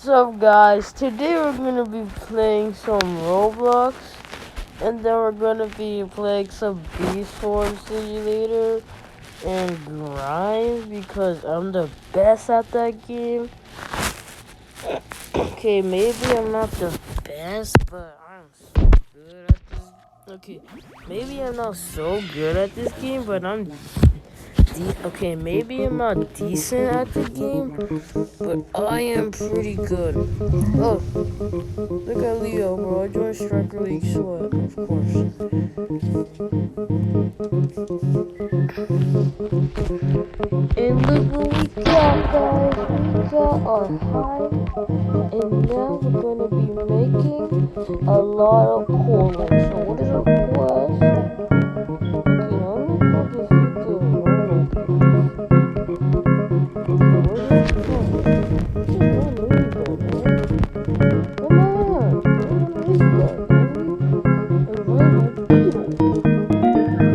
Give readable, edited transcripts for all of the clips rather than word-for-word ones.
What's up, guys? Today we're gonna be playing some Roblox, and then we're gonna be playing some Beast Form Simulator and Grind because I'm the best at that game. Okay, maybe I'm not the best, but I'm so good at this. Okay, maybe I'm not so good at this game, but okay, maybe I'm not decent at the game, but I am pretty good. Oh, look at Leo, bro. I joined Striker League Sweat, of course. And look what we got, guys. We got our hide, and now we're gonna be making a lot of coral. So what is our quest? Okay, I'm gonna go defeat the normal bees. Where's it from? Just one ladybug, man. Come on! One ladybug, man. A rhino beetle.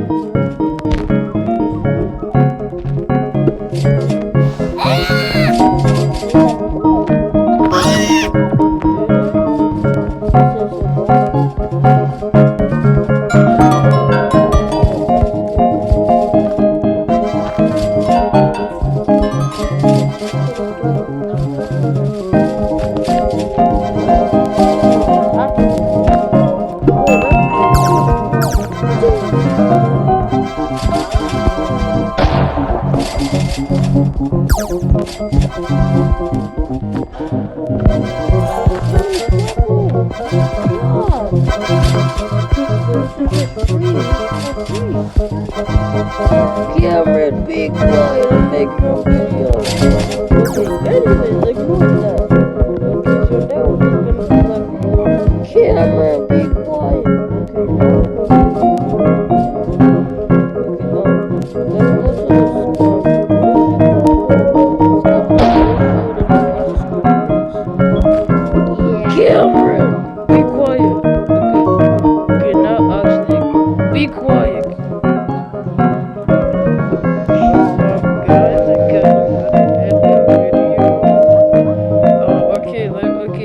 Cameron, be quiet and make your video. Okay, anyways, ignore that. Okay, so now we're just gonna select more. Cameron, be quiet. Okay, now we're Cameron, be quiet. Okay, now actually, be quiet.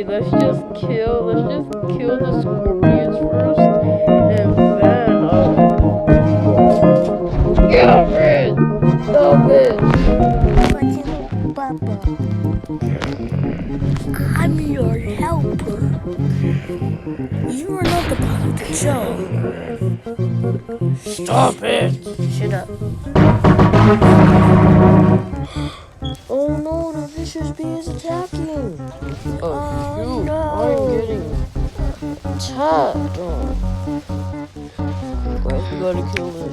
Let's just kill the scorpions first, and then Cameron, stop it! Papa, I'm your helper. You are not the part of the show. Stop it! Shut up. Oh no, the vicious bee is attacking. Oh, shoot, no. I'm getting attacked. Oh. Guys, we gotta kill it.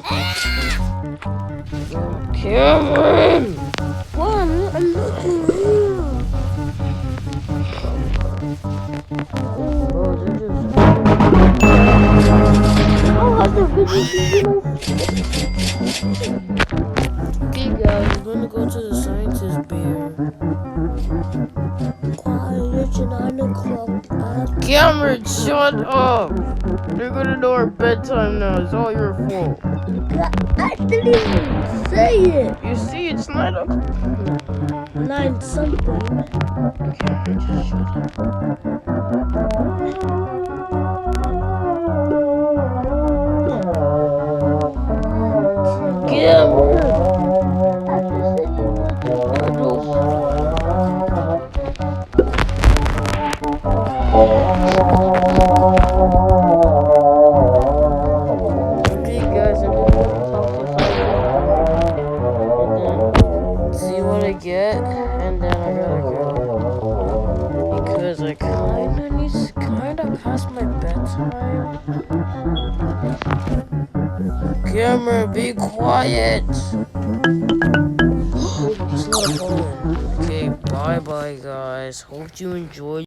Cameron! One, I'm looking here. Oh, they're just... I'll have the vicious bee. Okay, guys, we're gonna go to the scientist bear. It's 9 o'clock. Cameron, shut up! They're gonna know our bedtime now. It's all your fault. I didn't even say it. You see, it's 9 o'clock. 9 something. Cameron, just shut up. And then I gotta go because I kinda past my bedtime. Cameron, be quiet. It's not a phone. Okay, bye guys. Hope you enjoyed.